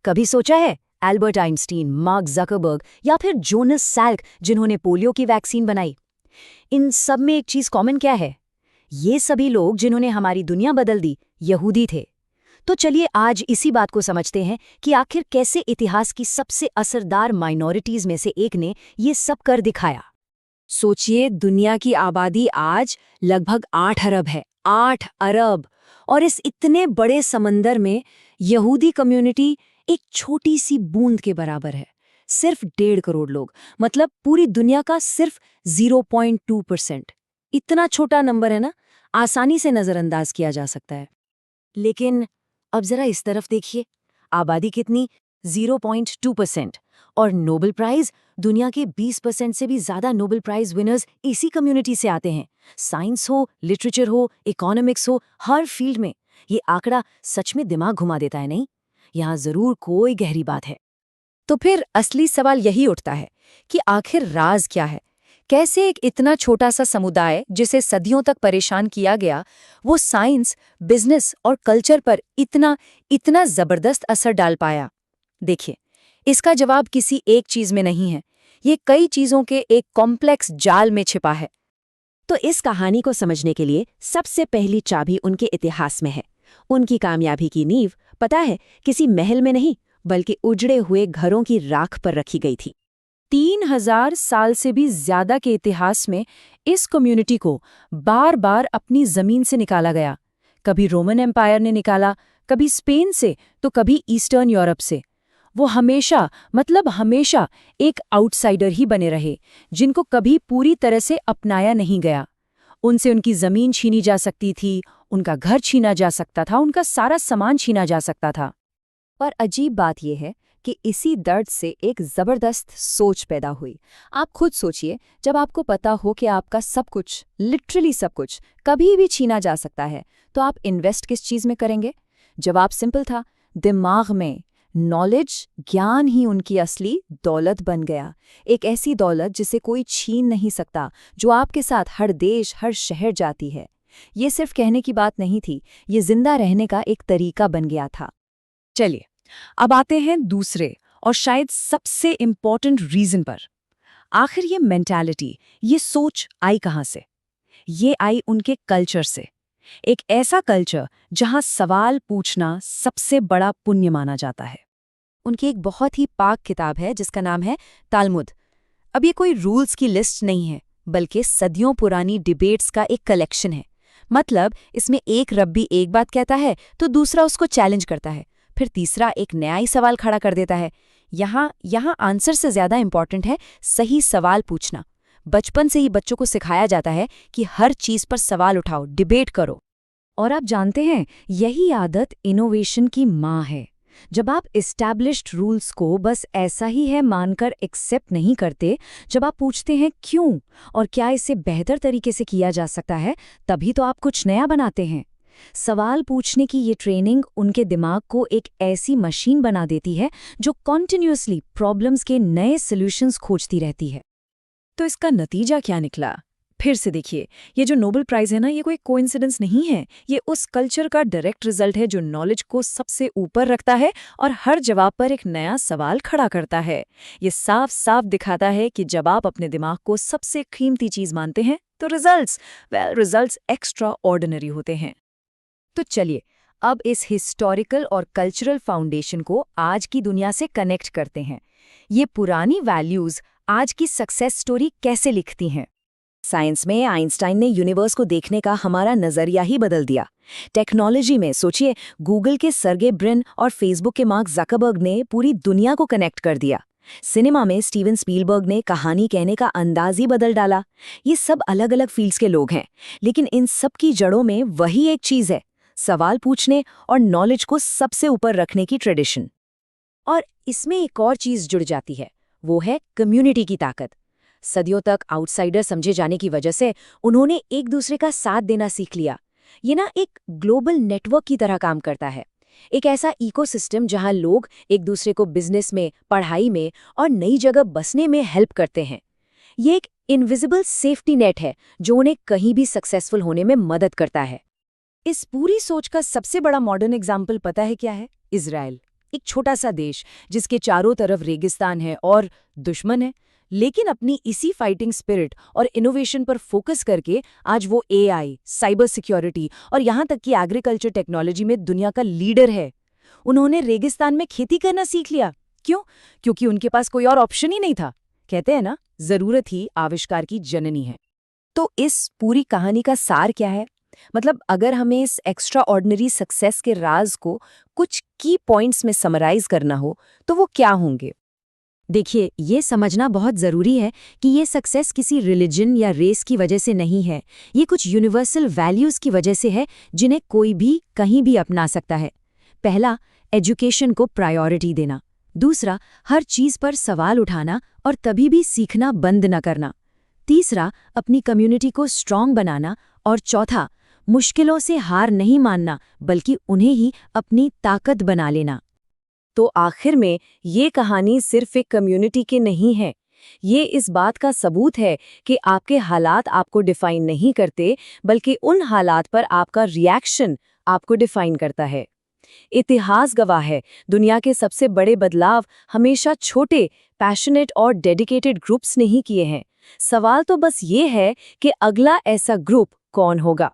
कभी सोचा है एल्बर्ट आइंस्टीन, मार्क ज़करबर्ग या फिर जोनस सैल्क जिन्होंने पोलियो की वैक्सीन बनाई, इन सब में एक चीज कॉमन क्या है? ये सभी लोग जिन्होंने हमारी दुनिया बदल दी, यहूदी थे। तो चलिए आज इसी बात को समझते हैं कि आखिर कैसे इतिहास की सबसे असरदार माइनॉरिटीज में से एक ने ये सब कर दिखाया। सोचिए, दुनिया की आबादी आज लगभग 8 अरब है। 8 अरब! और इस इतने बड़े समंदर में यहूदी कम्युनिटी एक छोटी सी बूंद के बराबर है। सिर्फ 1.5 करोड़ लोग, मतलब पूरी दुनिया का सिर्फ 0.2%। इतना छोटा नंबर है ना, आसानी से नजरअंदाज किया जा सकता है। लेकिन अब जरा इस तरफ देखिए, आबादी कितनी? 0.2%। और नोबेल प्राइज, दुनिया के 20% से भी ज्यादा नोबेल प्राइज विनर्स इसी कम्युनिटी से आते हैं। साइंस हो, लिटरेचर हो, इकोनॉमिक्स हो, हर फील्ड में। ये आंकड़ा सच में दिमाग घुमा देता है, नहीं? यहाँ जरूर कोई गहरी बात है। तो फिर असली सवाल यही उठता है कि आखिर राज क्या है? कैसे एक इतना छोटा सा समुदाय जिसे सदियों तक परेशान किया गया, वो साइंस, बिजनेस और कल्चर पर इतना जबरदस्त असर डाल पाया? देखिए, इसका जवाब किसी एक चीज में नहीं है। ये कई चीजों के एक कॉम्प्लेक्स जाल में छिपा है। तो इस कहानी को समझने के लिए सबसे पहली चाबी उनके इतिहास में है। उनकी कामयाबी की नींव, पता है, किसी महल में नहीं, बल्कि उजड़े हुए घरों की राख पर रखी गई थी। 3000 साल से भी ज्यादा के इतिहास में इस कम्युनिटी को बार बार अपनी जमीन से निकाला गया। कभी रोमन एम्पायर ने निकाला, कभी स्पेन से, तो कभी ईस्टर्न यूरोप से। वो हमेशा एक आउटसाइडर ही बने रहे, जिनको कभी पूरी तरह से अपनाया नहीं गया। उनसे उनकी जमीन छीनी जा सकती थी, उनका घर छीना जा सकता था, उनका सारा सामान छीना जा सकता था। पर अजीब बात यह है कि इसी दर्द से एक जबरदस्त सोच पैदा हुई। आप खुद सोचिए, जब आपको पता हो कि आपका सब कुछ, लिटरली सब कुछ, कभी भी छीना जा सकता है, तो आप इन्वेस्ट किस चीज में करेंगे? जवाब सिंपल था, दिमाग में। नॉलेज, ज्ञान ही उनकी असली दौलत बन गया। एक ऐसी दौलत जिसे कोई छीन नहीं सकता, जो आपके साथ हर देश, हर शहर जाती है। ये सिर्फ कहने की बात नहीं थी, ये जिंदा रहने का एक तरीका बन गया था। चलिए, अब आते हैं दूसरे और शायद सबसे इम्पॉर्टेंट रीजन पर। आखिर ये मेंटालिटी, ये सोच आई कहाँ से? ये आई उनके कल्चर से। एक ऐसा कल्चर जहां सवाल पूछना सबसे बड़ा पुण्य माना जाता है। उनकी एक बहुत ही पाक किताब है जिसका नाम है तालमुद। अब ये कोई रूल्स की लिस्ट नहीं है, बल्कि सदियों पुरानी डिबेट्स का एक कलेक्शन है। मतलब इसमें एक रब्बी एक बात कहता है तो दूसरा उसको चैलेंज करता है, फिर तीसरा एक नया ही सवाल खड़ा कर देता है। यहाँ आंसर से ज्यादा इंपॉर्टेंट है सही सवाल पूछना। बचपन से ही बच्चों को सिखाया जाता है कि हर चीज पर सवाल उठाओ, डिबेट करो। और आप जानते हैं, यही आदत इनोवेशन की माँ है। जब आप एस्टैब्लिश्ड रूल्स को बस ऐसा ही है मानकर एक्सेप्ट नहीं करते, जब आप पूछते हैं क्यों और क्या इसे बेहतर तरीके से किया जा सकता है, तभी तो आप कुछ नया बनाते हैं। सवाल पूछने की ये ट्रेनिंग उनके दिमाग को एक ऐसी मशीन बना देती है जो कॉन्टिन्यूअसली प्रॉब्लम्स के नए सॉल्यूशंस खोजती रहती है। तो इसका नतीजा क्या निकला? फिर से देखिए, ये जो नोबेल प्राइज है ना, ये कोई कोइंसिडेंस नहीं है। ये उस कल्चर का डायरेक्ट रिजल्ट है जो नॉलेज को सबसे ऊपर रखता है और हर जवाब पर एक नया सवाल खड़ा करता है। ये साफ साफ दिखाता है कि जब आप अपने दिमाग को सबसे कीमती चीज मानते हैं, तो रिजल्ट्स एक्स्ट्रा ऑर्डिनरी होते हैं। तो चलिए, अब इस हिस्टोरिकल और कल्चरल फाउंडेशन को आज की दुनिया से कनेक्ट करते हैं। ये पुरानी वैल्यूज आज की सक्सेस स्टोरी कैसे लिखती हैं? साइंस में आइंस्टाइन ने यूनिवर्स को देखने का हमारा नजरिया ही बदल दिया। टेक्नोलॉजी में सोचिए, गूगल के सर्गे ब्रिन और फेसबुक के मार्क ज़करबर्ग ने पूरी दुनिया को कनेक्ट कर दिया। सिनेमा में स्टीवन स्पीलबर्ग ने कहानी कहने का अंदाज ही बदल डाला। ये सब अलग अलग फील्ड्स के लोग हैं, लेकिन इन सब की जड़ों में वही एक चीज है, सवाल पूछने और नॉलेज को सबसे ऊपर रखने की ट्रेडिशन। और इसमें एक और चीज जुड़ जाती है, वो है कम्युनिटी की ताकत। सदियों तक आउटसाइडर समझे जाने की वजह से उन्होंने एक दूसरे का साथ देना सीख लिया। ये ना एक ग्लोबल नेटवर्क की तरह काम करता है, एक ऐसा इकोसिस्टम जहां लोग एक दूसरे को बिजनेस में, पढ़ाई में और नई जगह बसने में हेल्प करते हैं। ये एक इनविजिबल सेफ्टी नेट है जो उन्हें कहीं भी सक्सेसफुल होने में मदद करता है। इस पूरी सोच का सबसे बड़ा मॉडर्न एग्जाम्पल पता है क्या है? इजराइल। एक छोटा सा देश जिसके चारों तरफ रेगिस्तान है और दुश्मन है, लेकिन अपनी इसी फाइटिंग स्पिरिट और इनोवेशन पर फोकस करके आज वो एआई, साइबर सिक्योरिटी और यहाँ तक कि एग्रीकल्चर टेक्नोलॉजी में दुनिया का लीडर है। उन्होंने रेगिस्तान में खेती करना सीख लिया। क्यों? क्योंकि उनके पास कोई और ऑप्शन ही नहीं था। कहते हैं ना, जरूरत ही आविष्कार की जननी है। तो इस पूरी कहानी का सार क्या है? मतलब अगर हमें इस एक्स्ट्रा ऑर्डिनरी सक्सेस के राज को कुछ की पॉइंट्स में समराइज करना हो तो वो क्या होंगे? देखिए, ये समझना बहुत ज़रूरी है कि ये सक्सेस किसी रिलीजन या रेस की वजह से नहीं है। ये कुछ यूनिवर्सल वैल्यूज़ की वजह से है जिन्हें कोई भी कहीं भी अपना सकता है। पहला, एजुकेशन को प्रायोरिटी देना। दूसरा, हर चीज़ पर सवाल उठाना और तभी भी सीखना बंद न करना। तीसरा, अपनी कम्युनिटी को स्ट्रॉन्ग बनाना। और चौथा, मुश्किलों से हार नहीं मानना बल्कि उन्हें ही अपनी ताकत बना लेना। तो आखिर में ये कहानी सिर्फ एक कम्युनिटी की नहीं है। ये इस बात का सबूत है कि आपके हालात आपको डिफाइन नहीं करते, बल्कि उन हालात पर आपका रिएक्शन आपको डिफाइन करता है। इतिहास गवाह है, दुनिया के सबसे बड़े बदलाव हमेशा छोटे, पैशनेट और डेडिकेटेड ग्रुप्स ने ही किए हैं। सवाल तो बस ये है कि अगला ऐसा ग्रुप कौन होगा।